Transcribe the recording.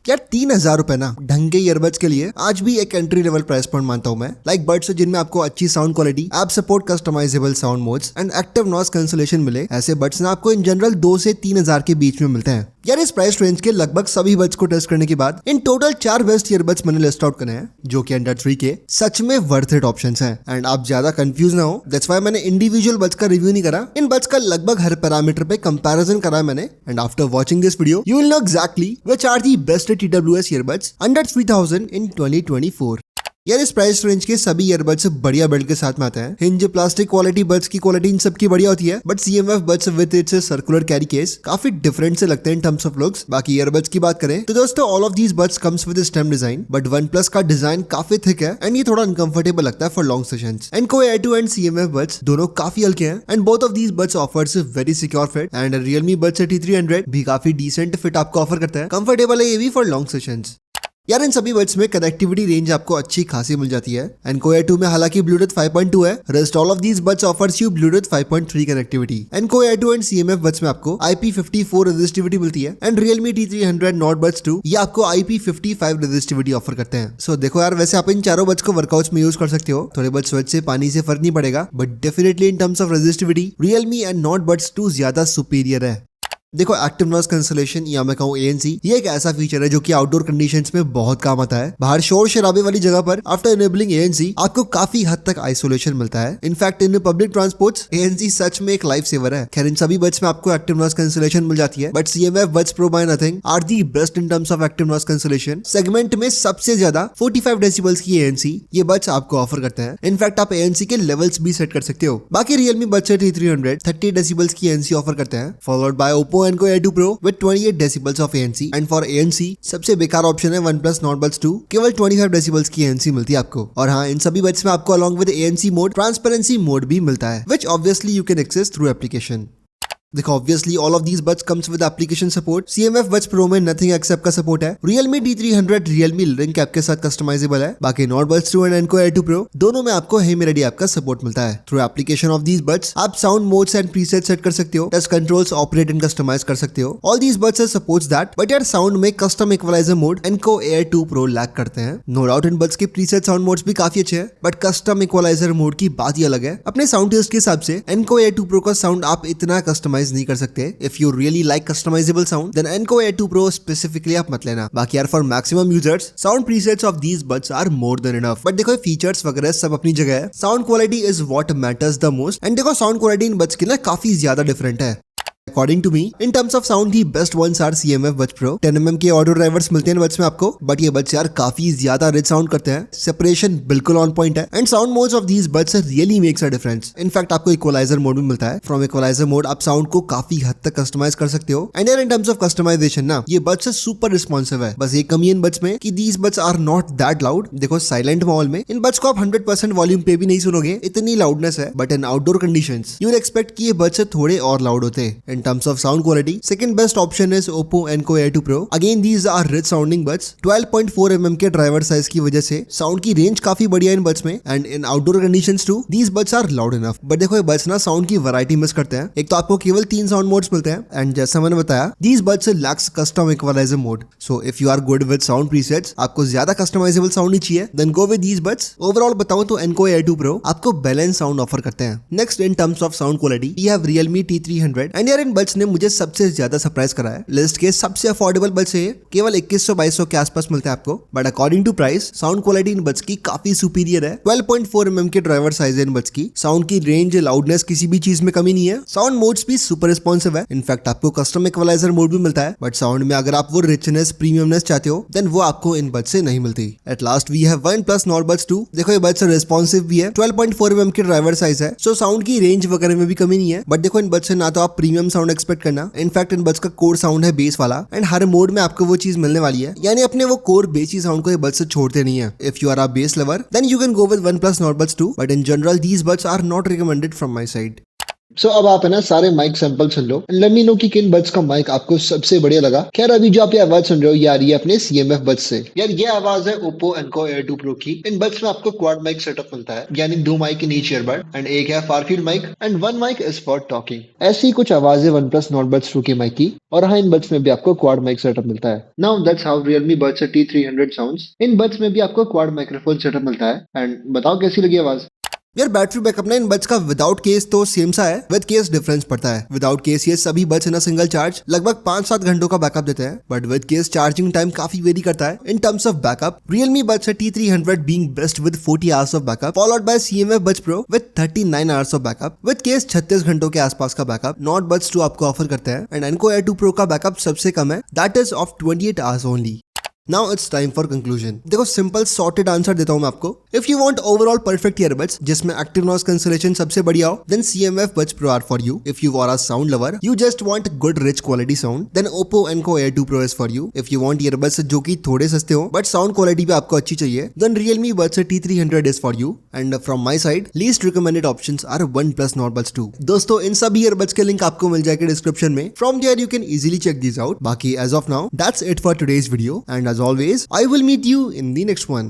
यार 3,000 रुपए ना ढंग के ईयरबड्स के लिए आज भी एक एंट्री लेवल प्राइस पॉइंट मानता हूँ मैं। लाइक बड्स जिनमें आपको अच्छी sound quality, app support, customisable sound modes and active noise cancellation मिले, ऐसे बड्स ना आपको इन जनरल 2 से 3,000 के बीच में मिलते हैं। यार इस प्राइस रेंज के लगभग सभी बड्स को टेस्ट करने के बाद इन टोटल 4 बेस्ट ईयरबड्स मैंने लिस्ट आउट करे हैं जो कि अंडर 3 के सच में वर्थ इट ऑप्शंस हैं। एंड आप ज्यादा कंफ्यूज ना हो, दैट्स व्हाई मैंने इंडिविजुअल बड्स का रिव्यू नहीं करा। इन बड्स का लगभग हर पैरामीटर पे कंपैरिजन करा है मैंने। And after watching this video you will know exactly which are the best TWS earbuds under 3,000 in 2024। यार इस प्राइस रेंज के सभी ईयरबड्स बढ़िया बिल्ड के साथ में आते हैं। हिंज, प्लास्टिक क्वालिटी, बड्स की क्वालिटी इन सबकी बढ़िया होती है, but CMF buds with its circular carry case काफी डिफरेंट से लगते हैं इन टर्म्स ऑफ लुक्स। बाकी ईयरबड्स की बात करें तो दोस्तों all of these buds comes with stem design, but OnePlus का डिजाइन काफी थिक है एंड ये थोड़ा अनकंफर्टेबल लगता है for long sessions. And Air 2 and CMF buds दोनों काफी हल्के हैं and both of these buds offers very secure fit. And Realme Buds 8300 भी काफी डिसेंट फिट आपको ऑफर करता है, कंफर्टेबल है ये भी फॉर लॉन्ग सेशंस। यार इन सभी बड्स में कनेक्टिविटी रेंज आपको अच्छी खासी मिल जाती है। एंड Air 2 में हालांकि Bluetooth 5.2 है, rest all of these buds offers you Bluetooth 5.3 connectivity. And Air 2 and CMF buds में आपको IP54 रेजिस्टिविटी मिलती है and Realme T300 Nord Buds 2 ये आपको IP55 रेजिस्टिविटी ऑफर करते हैं। सो देखो यार, वैसे आप इन चारों बड्स को वर्कआउट्स में यूज कर सकते हो, थोड़े बहुत स्वेट से, पानी से फर्क नहीं पड़ेगा, but definitely in terms of resistivity Realme and Nord Buds 2 ज्यादा सुपीरियर है। देखो एक्टिव नॉइस कैंसलेशन या मैं कहूँ ANC, ये एक ऐसा फीचर है जो कि आउटडोर कंडीशंस में बहुत काम आता है। बाहर शोर शराबे वाली जगह पर आफ्टर इनेबलिंग ANC आपको काफी हद तक आइसोलेशन मिलता है। In fact in public transports ANC सच में एक लाइफ सेवर है। खैर इन सभी बड्स में आपको एक्टिव नॉइस कैंसलेशन मिल जाती है, बट CMF बड्स Pro by Nothing are the best in terms of active noise cancellation. Segment में सबसे ज्यादा 45 डेसिबल्स की ANC ये बड्स आपको ऑफर करते हैं। इनफैक्ट आप ANC के लेवल्स भी सेट कर सकते हो। बाकी Realme Buds T300 30 डेसिबल्स की ANC ऑफर करते हैं, followed by Oppo Enco Air 2 Pro with 28 decibels of ANC। And for ANC सबसे बेकार ऑप्शन है OnePlus Nord Buds 2, केवल 25 डेसिबल्स की ANC मिलती है आपको। और हाँ, इन सभी बड्स में आपको along with ANC mode transparency mode भी मिलता है, which obviously you can access through application। देखो obviously all of these buds comes with application support. CMF बड्स Pro में नथिंग एक्सेप्ट का सपोर्ट है। Realme T300 Realme Link app के साथ कस्टमाइजेबल है। बाकी Nord Buds 2 and Enco Air 2 Pro दोनों में आपको Hey Melody ऐप का सपोर्ट मिलता है। Through application of these buds आप sound modes and preset set कर सकते हो, touch controls operate and customise कर सकते हो। All these buds supports that, but यार साउंड में custom equaliser mode Enco Air 2 Pro lack करते हैं। नो डाउट इन बड्स के प्रीसेट साउंड मोड्स भी काफी अच्छे हैं, बट कस्टम इक्वलाइजर मोड की बात ही अलग है। अपने साउंड टेस्ट के हिसाब से Enco Air 2 Pro का साउंड आप इतना कस्टमाइज नहीं कर सकते। If you really like customizable sound, then Enco Air 2 Pro specifically आप मत लेना। बाकी यार for maximum users, sound presets of these buds are more than enough। But देखो फीचर्स वगैरह सब अपनी जगह है, sound quality is what matters the most. And देखो साउंड क्वालिटी इन बड्स की ना काफी ज्यादा डिफरेंट है। According to me, in terms of sound, the best ones are CMF Buds Pro। 10mm के ऑडियो ड्राइवर्स मिलते हैं बड्स में आपको, बट ये बड्स यार काफी ज्यादा रिच साउंड करते हैं। सेपरेशन बिल्कुल ऑन पॉइंट है and sound modes of these buds really makes a difference. In fact आपको इक्वलाइजर मोड भी मिलता है। फ्रॉम इक्वलाइजर मोड आप साउंड को काफी हद तक कस्टमाइज कर सकते हो। एंड यार इन टर्म्स ऑफ कस्टमाइजेशन ना ये बड्स सुपर रिस्पॉन्सिव है। बस एक कमी इन बड्स में कि these buds are not that loud. देखो साइलेंट माहौल में इन बड्स को आप 100% वॉल्यूम पे भी नहीं सुनोगे, इतनी लाउडनेस है, but in outdoor conditions you will expect कि ये बड्स थोड़े और लाउड होते। इन terms of sound quality, second best option is Oppo Enco Air 2 Pro। Again these are rich sounding buds। 12.4 mm के ड्राइवर साइज की वजह से साउंड की रेंज काफी बढ़िया इन बड्स में। And in outdoor conditions to these buds are loud enough। But देखो ये बड्स ना साउंड की वैरायटी मिस करते हैं। एक तो आपको केवल 3 साउंड मोड्स मिलते हैं एंड जैसा मैंने बताया these buds lacks custom equalizer mode। So if you are good with sound presets, आपको ज्यादा कस्टमाइजेबल साउंड ही चाहिए, then go with these buds। Overall बताऊं तो Enco Air 2 Pro आपको बैलेंस साउंड ऑफर करते हैं। Next in terms of sound quality we have Realme T300 and यार इन buds ने मुझे सबसे ज्यादा सरप्राइज करा है। लिस्ट के सबसे अफोर्डेबल बड्स है, केवल 2100-2200 के आसपास मिलते हैं आपको, but according to price sound quality इन बड्स की काफी सुपीरियर है। 12.4 mm के ड्राइवर साइज है इन बड्स की। साउंड की रेंज, लाउडनेस किसी भी चीज में कमी नहीं है। साउंड मोड्स भी सुपर रिस्पॉन्सिव है। इनफैक्ट आपको कस्टम इक्वलाइजर मोड भी मिलता है, बट साउंड में अगर आप वो रिचनेस, प्रीमियमनेस चाहते हो, देन वो आपको इन बड्स से नहीं मिलती। At last we have OnePlus Nord Buds 2। देखो ये बड्स रिस्पॉन्सिव भी है, 12.4 mm के ड्राइवर साइज है, सो साउंड की रेंज वगैरह में भी कमी नहीं है। बट देखो इन बड्स से ना तो आप प्रीमियम साउंड एक्सपेक्ट करना, इनफैक्ट इन बड्स का कोर साउंड है बेस वाला एंड हर मोड में आपको वो चीज मिलने वाली है, यानी अपने वो कोर बेसी साउंड को ये बड्स से छोड़ते नहीं है। If you are a bass lover then you can go with OnePlus Nord Buds 2, but in general these buds are not recommended from my side. So अब आप है ना सारे माइक सैंपल सुन लो एंड लेट मी नो कि किन buds का माइक आपको सबसे बढ़िया लगा। खैर अभी जो आप ये आवाज सुन रहे हो ये आ रही है अपने CMF बड्स से। यार ये आवाज है Oppo Enco Air 2 Pro की। इन बड्स में आपको क्वाड माइक सेटअप मिलता है, यानी 2 mic in each earbud and एक है far field mic and 1 mic is for talking. ऐसी कुछ आवाजें OnePlus Nord Buds 2 के माइक की। और हाँ, इन बड्स में भी आपको क्वाड माइक सेटअप मिलता है। Now that's how Realme Buds T300 sounds. In buds में भी आपको क्वाड माइक्रोफोन सेटअप मिलता है एंड बताओ कैसी लगी आवाज। यार बैटरी बैकअप ना इन बड्स का विदाउट केस तो सेम सा है, विद केस डिफरेंस पड़ता है। विदाउट केस ये सभी बड्स इन सिंगल चार्ज लगभग 5-7 घंटों का बैकअप देते हैं, but with case charging time काफी वेरी करता है। इन terms of backup Realme Buds T300 being best with 40 hours of backup, followed by CMF Buds Pro with 39 hours of backup, with case 36 घंटों के आसपास का बैकअप Nord Buds 2 आपको offer करते हैं एंड Enco Air 2 Pro का backup सबसे कम है, that is of 28 hours only. Now it's time for conclusion. देखो सिंपल सॉर्टेड आंसर देता हूं मैं आपको। If you want overall perfect earbuds जिसमें एक्टिव नॉइज कैंसलेशन सबसे बढ़िया हो, then CMF Buds Pro are for you. If you are a sound lover, you just want good rich quality sound, then Oppo Enco Air 2 Pro is for you. If you want earbuds जो कि थोड़े सस्ते हो but sound quality भी आपको अच्छी चाहिए, then Realme Buds T300 is for you. And from my side least recommended options are OnePlus Nord Buds 2। दोस्तों इन सभी ईयरबड्स के लिंक आपको मिल जाएगा डिस्क्रिप्शन में। From there you can easily check this out. बाकी as of now that's it for today's video and as always I will meet you in the next one.